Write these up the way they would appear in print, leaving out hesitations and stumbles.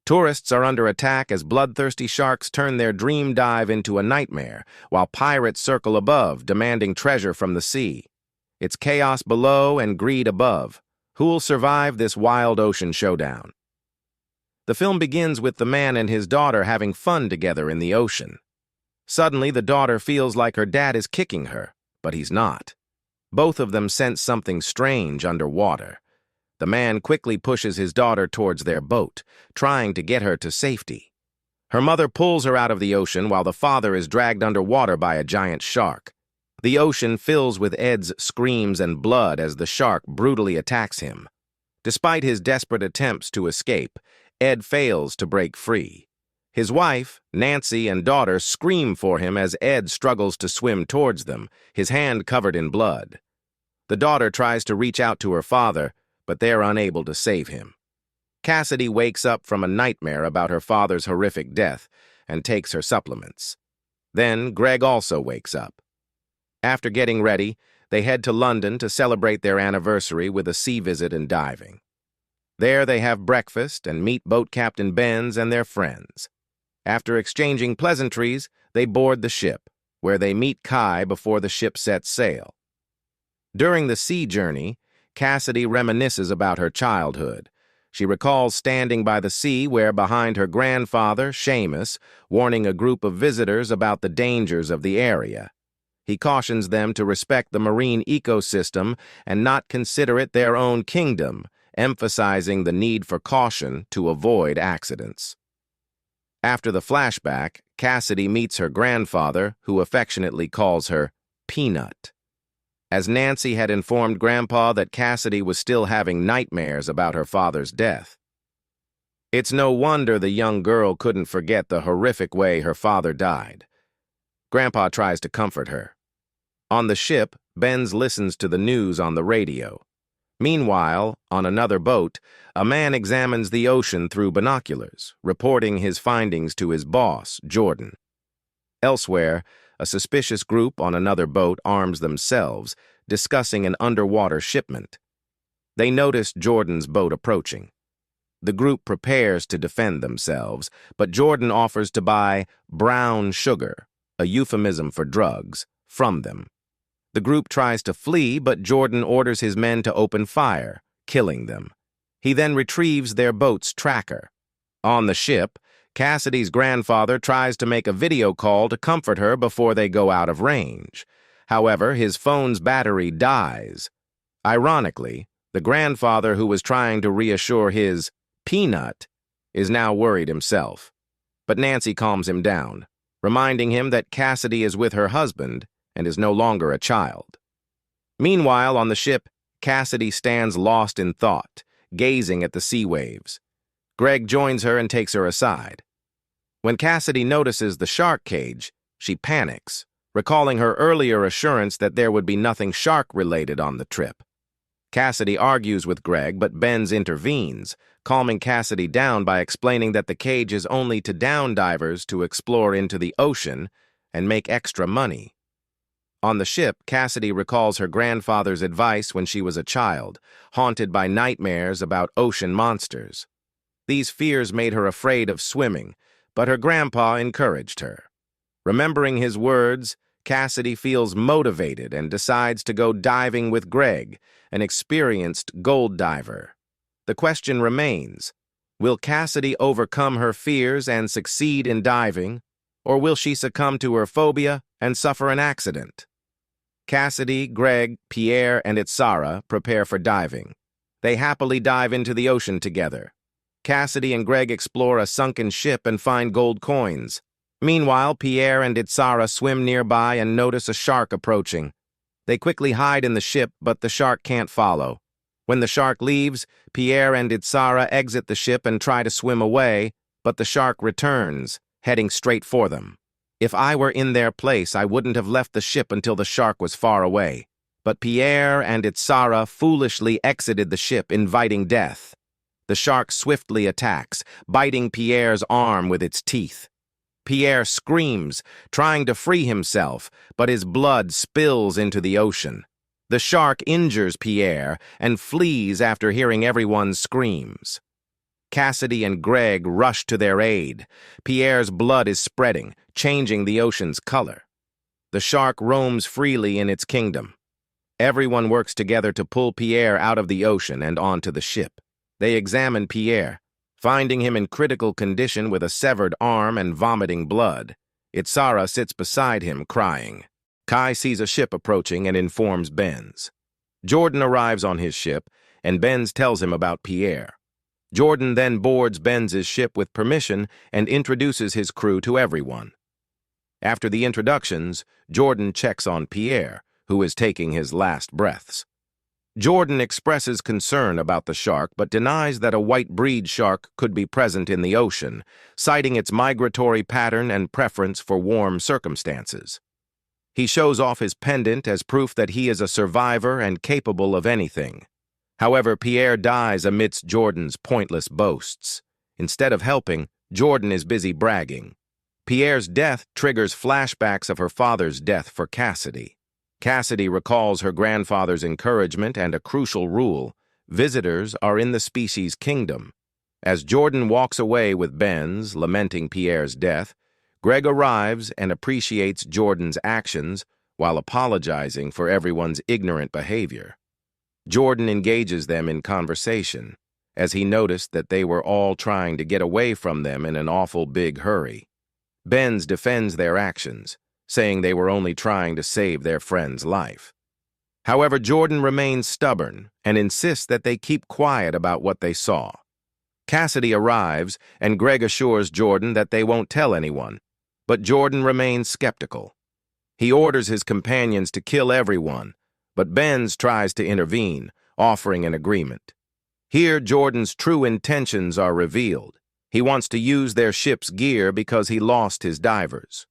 Tourists are under attack as bloodthirsty sharks turn their dream dive into a nightmare, while pirates circle above, demanding treasure from the sea. It's chaos below and greed above. Who'll survive this wild ocean showdown? The film begins with the man and his daughter having fun together in the ocean. Suddenly, the daughter feels like her dad is kicking her, but he's not. Both of them sense something strange underwater. The man quickly pushes his daughter towards their boat, trying to get her to safety. Her mother pulls her out of the ocean while the father is dragged underwater by a giant shark. The ocean fills with Ed's screams and blood as the shark brutally attacks him. Despite his desperate attempts to escape, Ed fails to break free. His wife, Nancy, and daughter scream for him as Ed struggles to swim towards them, his hand covered in blood. The daughter tries to reach out to her father, but they're unable to save him. Cassidy wakes up from a nightmare about her father's horrific death and takes her supplements. Then Gregg also wakes up. After getting ready, they head to London to celebrate their anniversary with a sea visit and diving. There they have breakfast and meet Boat Captain Benz and their friends. After exchanging pleasantries, they board the ship, where they meet Kai before the ship sets sail. During the sea journey, Cassidy reminisces about her childhood. She recalls standing by the sea where behind her grandfather, Seamus, warning a group of visitors about the dangers of the area. He cautions them to respect the marine ecosystem and not consider it their own kingdom, emphasizing the need for caution to avoid accidents. After the flashback, Cassidy meets her grandfather, who affectionately calls her Peanut. As Nancy had informed Grandpa that Cassidy was still having nightmares about her father's death. It's no wonder the young girl couldn't forget the horrific way her father died. Grandpa tries to comfort her. On the ship, Benz listens to the news on the radio. Meanwhile, on another boat, a man examines the ocean through binoculars, reporting his findings to his boss, Jordan. Elsewhere, a suspicious group on another boat arms themselves, discussing an underwater shipment. They notice Jordan's boat approaching. The group prepares to defend themselves, but Jordan offers to buy brown sugar, a euphemism for drugs, from them. The group tries to flee, but Jordan orders his men to open fire, killing them. He then retrieves their boat's tracker. On the ship, Cassidy's grandfather tries to make a video call to comfort her before they go out of range. However, his phone's battery dies. Ironically, the grandfather who was trying to reassure his Peanut is now worried himself. But Nancy calms him down, reminding him that Cassidy is with her husband and is no longer a child. Meanwhile, on the ship, Cassidy stands lost in thought, gazing at the sea waves. Gregg joins her and takes her aside. When Cassidy notices the shark cage, she panics, recalling her earlier assurance that there would be nothing shark-related on the trip. Cassidy argues with Gregg, but Benz intervenes, calming Cassidy down by explaining that the cage is only to down divers to explore into the ocean and make extra money. On the ship, Cassidy recalls her grandfather's advice when she was a child, haunted by nightmares about ocean monsters. These fears made her afraid of swimming, but her grandpa encouraged her. Remembering his words, Cassidy feels motivated and decides to go diving with Gregg, an experienced gold diver. The question remains, will Cassidy overcome her fears and succeed in diving, or will she succumb to her phobia and suffer an accident? Cassidy, Gregg, Pierre, and Itzara prepare for diving. They happily dive into the ocean together. Cassidy and Gregg explore a sunken ship and find gold coins. Meanwhile, Pierre and Itzara swim nearby and notice a shark approaching. They quickly hide in the ship, but the shark can't follow. When the shark leaves, Pierre and Itzara exit the ship and try to swim away, but the shark returns, heading straight for them. If I were in their place, I wouldn't have left the ship until the shark was far away. But Pierre and Itzara foolishly exited the ship, inviting death. The shark swiftly attacks, biting Pierre's arm with its teeth. Pierre screams, trying to free himself, but his blood spills into the ocean. The shark injures Pierre and flees after hearing everyone's screams. Cassidy and Gregg rush to their aid. Pierre's blood is spreading, changing the ocean's color. The shark roams freely in its kingdom. Everyone works together to pull Pierre out of the ocean and onto the ship. They examine Pierre, finding him in critical condition with a severed arm and vomiting blood. Itzara sits beside him, crying. Kai sees a ship approaching and informs Benz. Jordan arrives on his ship, and Benz tells him about Pierre. Jordan then boards Benz's ship with permission and introduces his crew to everyone. After the introductions, Jordan checks on Pierre, who is taking his last breaths. Jordan expresses concern about the shark but denies that a white breed shark could be present in the ocean, citing its migratory pattern and preference for warm circumstances. He shows off his pendant as proof that he is a survivor and capable of anything. However, Pierre dies amidst Jordan's pointless boasts. Instead of helping, Jordan is busy bragging. Pierre's death triggers flashbacks of her father's death for Cassidy. Cassidy recalls her grandfather's encouragement and a crucial rule: visitors are in the species' kingdom. As Jordan walks away with Benz, lamenting Pierre's death, Gregg arrives and appreciates Jordan's actions while apologizing for everyone's ignorant behavior. Jordan engages them in conversation, as he noticed that they were all trying to get away from them in an awful big hurry. Benz defends their actions, saying they were only trying to save their friend's life. However, Jordan remains stubborn and insists that they keep quiet about what they saw. Cassidy arrives, and Gregg assures Jordan that they won't tell anyone, but Jordan remains skeptical. He orders his companions to kill everyone, but Benz tries to intervene, offering an agreement. Here, Jordan's true intentions are revealed. He wants to use their ship's gear because he lost his divers.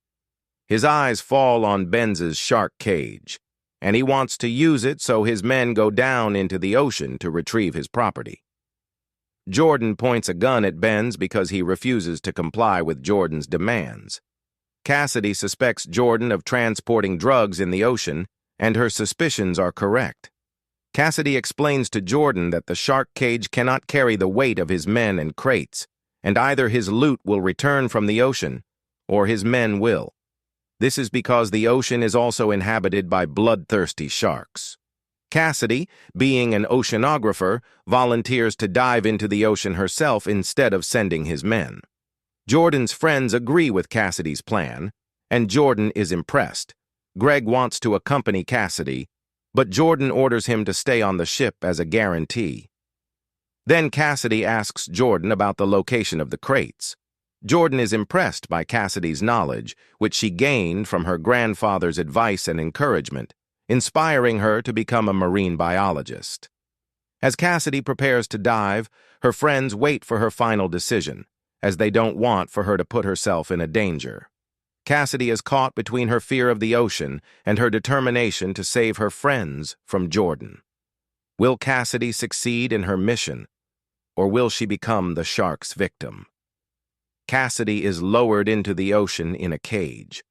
His eyes fall on Benz's shark cage, and he wants to use it so his men go down into the ocean to retrieve his property. Jordan points a gun at Benz because he refuses to comply with Jordan's demands. Cassidy suspects Jordan of transporting drugs in the ocean, and her suspicions are correct. Cassidy explains to Jordan that the shark cage cannot carry the weight of his men and crates, and either his loot will return from the ocean, or his men will. This is because the ocean is also inhabited by bloodthirsty sharks. Cassidy, being an oceanographer, volunteers to dive into the ocean herself instead of sending his men. Jordan's friends agree with Cassidy's plan, and Jordan is impressed. Gregg wants to accompany Cassidy, but Jordan orders him to stay on the ship as a guarantee. Then Cassidy asks Jordan about the location of the crates. Jordan is impressed by Cassidy's knowledge, which she gained from her grandfather's advice and encouragement, inspiring her to become a marine biologist. As Cassidy prepares to dive, her friends wait for her final decision, as they don't want for her to put herself in a danger. Cassidy is caught between her fear of the ocean and her determination to save her friends from Jordan. Will Cassidy succeed in her mission, or will she become the shark's victim? Cassidy is lowered into the ocean in a cage.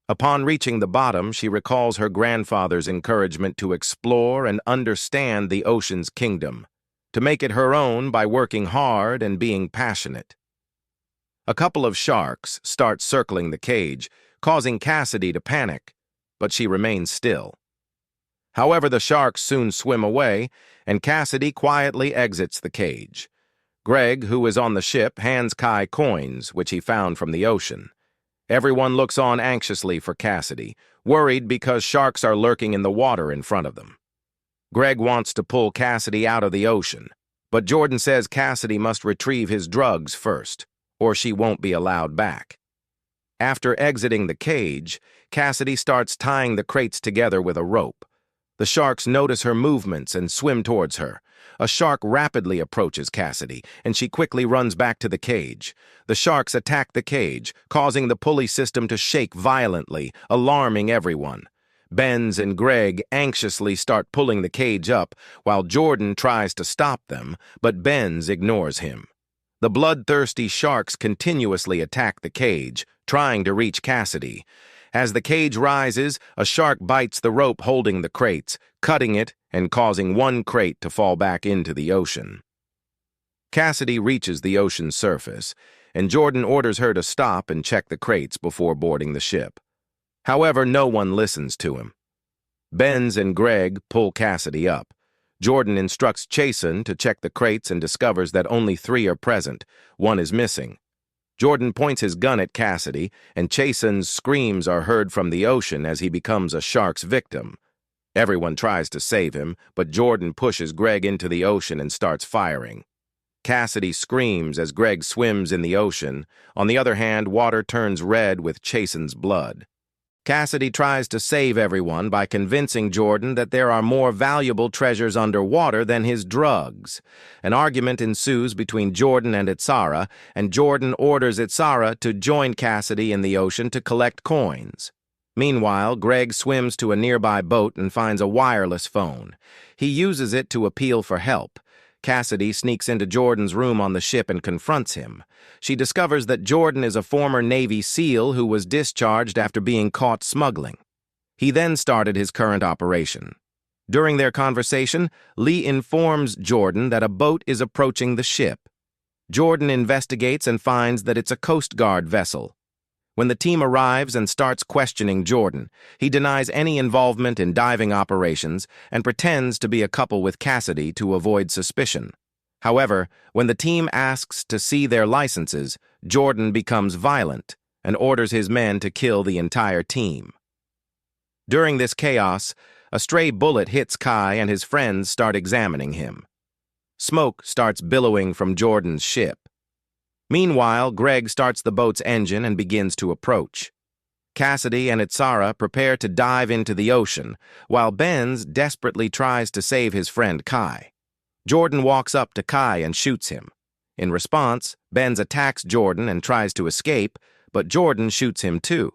Upon reaching the bottom, she recalls her grandfather's encouragement to explore and understand the ocean's kingdom, to make it her own by working hard and being passionate. A couple of sharks start circling the cage, causing Cassidy to panic, but she remains still. However, the sharks soon swim away, and Cassidy quietly exits the cage. Gregg, who is on the ship, hands Kai coins, which he found from the ocean. Everyone looks on anxiously for Cassidy, worried because sharks are lurking in the water in front of them. Gregg wants to pull Cassidy out of the ocean, but Jordan says Cassidy must retrieve his drugs first, or she won't be allowed back. After exiting the cage, Cassidy starts tying the crates together with a rope. The sharks notice her movements and swim towards her. A shark rapidly approaches Cassidy, and she quickly runs back to the cage. The sharks attack the cage, causing the pulley system to shake violently, alarming everyone. Benz and Gregg anxiously start pulling the cage up, while Jordan tries to stop them, but Benz ignores him. The bloodthirsty sharks continuously attack the cage, trying to reach Cassidy. As the cage rises, a shark bites the rope holding the crates, cutting it and causing one crate to fall back into the ocean. Cassidy reaches the ocean's surface, and Jordan orders her to stop and check the crates before boarding the ship. However, no one listens to him. Benz and Gregg pull Cassidy up. Jordan instructs Chasen to check the crates and discovers that only 3 are present. 1 is missing. Jordan points his gun at Cassidy, and Chasen's screams are heard from the ocean as he becomes a shark's victim. Everyone tries to save him, but Jordan pushes Gregg into the ocean and starts firing. Cassidy screams as Gregg swims in the ocean. On the other hand, water turns red with Chasen's blood. Cassidy tries to save everyone by convincing Jordan that there are more valuable treasures underwater than his drugs. An argument ensues between Jordan and Itsara, and Jordan orders Itsara to join Cassidy in the ocean to collect coins. Meanwhile, Gregg swims to a nearby boat and finds a wireless phone. He uses it to appeal for help. Cassidy sneaks into Jordan's room on the ship and confronts him. She discovers that Jordan is a former Navy SEAL who was discharged after being caught smuggling. He then started his current operation. During their conversation, Lee informs Jordan that a boat is approaching the ship. Jordan investigates and finds that it's a Coast Guard vessel. When the team arrives and starts questioning Jordan, he denies any involvement in diving operations and pretends to be a couple with Cassidy to avoid suspicion. However, when the team asks to see their licenses, Jordan becomes violent and orders his men to kill the entire team. During this chaos, a stray bullet hits Kai and his friends start examining him. Smoke starts billowing from Jordan's ship. Meanwhile, Gregg starts the boat's engine and begins to approach. Cassidy and Itsara prepare to dive into the ocean, while Benz desperately tries to save his friend Kai. Jordan walks up to Kai and shoots him. In response, Benz attacks Jordan and tries to escape, but Jordan shoots him too.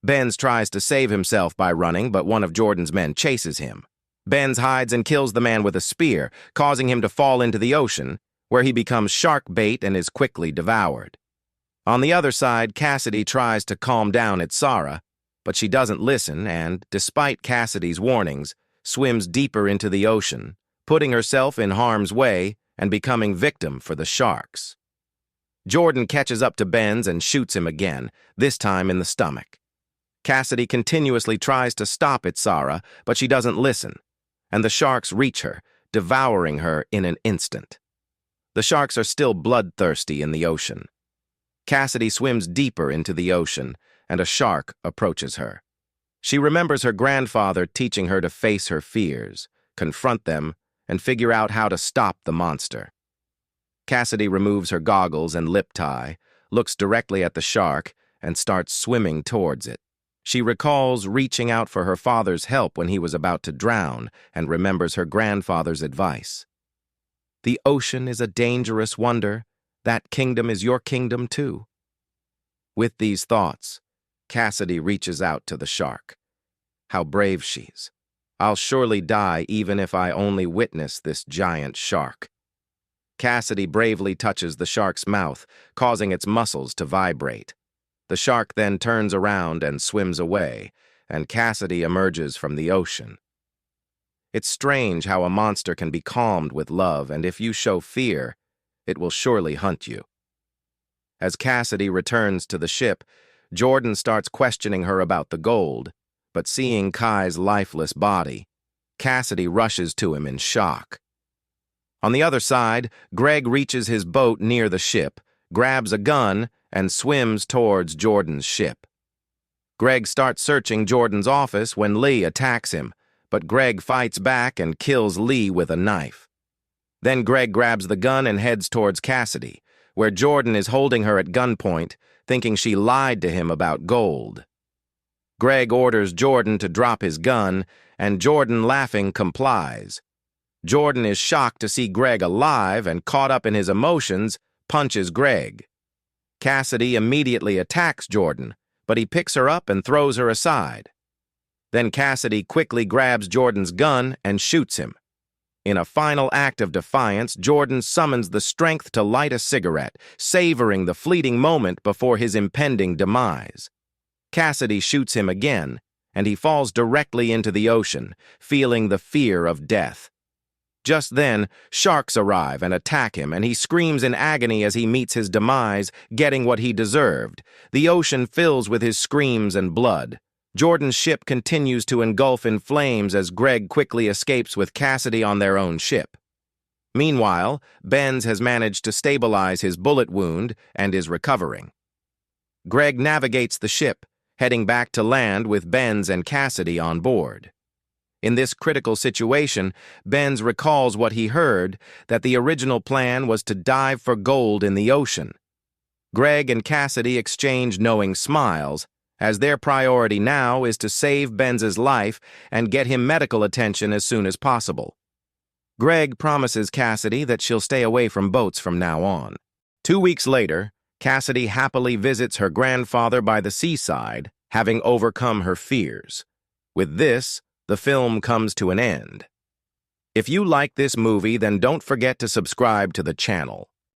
Benz tries to save himself by running, but one of Jordan's men chases him. Benz hides and kills the man with a spear, causing him to fall into the ocean, where he becomes shark bait and is quickly devoured. On the other side, Cassidy tries to calm down Itsara, but she doesn't listen and, despite Cassidy's warnings, swims deeper into the ocean, putting herself in harm's way and becoming victim for the sharks. Jordan catches up to Benz and shoots him again, this time in the stomach. Cassidy continuously tries to stop Itsara, but she doesn't listen, and the sharks reach her, devouring her in an instant. The sharks are still bloodthirsty in the ocean. Cassidy swims deeper into the ocean, and a shark approaches her. She remembers her grandfather teaching her to face her fears, confront them, and figure out how to stop the monster. Cassidy removes her goggles and lip tie, looks directly at the shark, and starts swimming towards it. She recalls reaching out for her father's help when he was about to drown, and remembers her grandfather's advice. The ocean is a dangerous wonder. That kingdom is your kingdom too. With these thoughts, Cassidy reaches out to the shark. How brave she's. I'll surely die even if I only witness this giant shark. Cassidy bravely touches the shark's mouth, causing its muscles to vibrate. The shark then turns around and swims away, and Cassidy emerges from the ocean. It's strange how a monster can be calmed with love, and if you show fear, it will surely hunt you. As Cassidy returns to the ship, Jordan starts questioning her about the gold, but seeing Kai's lifeless body, Cassidy rushes to him in shock. On the other side, Gregg reaches his boat near the ship, grabs a gun, and swims towards Jordan's ship. Gregg starts searching Jordan's office when Lee attacks him, but Gregg fights back and kills Lee with a knife. Then Gregg grabs the gun and heads towards Cassidy, where Jordan is holding her at gunpoint, thinking she lied to him about gold. Gregg orders Jordan to drop his gun, and Jordan, laughing, complies. Jordan is shocked to see Gregg alive and, caught up in his emotions, punches Gregg. Cassidy immediately attacks Jordan, but he picks her up and throws her aside. Then Cassidy quickly grabs Jordan's gun and shoots him. In a final act of defiance, Jordan summons the strength to light a cigarette, savoring the fleeting moment before his impending demise. Cassidy shoots him again, and he falls directly into the ocean, feeling the fear of death. Just then, sharks arrive and attack him, and he screams in agony as he meets his demise, getting what he deserved. The ocean fills with his screams and blood. Jordan's ship continues to engulf in flames as Gregg quickly escapes with Cassidy on their own ship. Meanwhile, Benz has managed to stabilize his bullet wound and is recovering. Gregg navigates the ship, heading back to land with Benz and Cassidy on board. In this critical situation, Benz recalls what he heard, that the original plan was to dive for gold in the ocean. Gregg and Cassidy exchange knowing smiles, as their priority now is to save Benz's life and get him medical attention as soon as possible. Gregg promises Cassidy that she'll stay away from boats from now on. 2 weeks later, Cassidy happily visits her grandfather by the seaside, having overcome her fears. With this, the film comes to an end. If you like this movie, then don't forget to subscribe to the channel.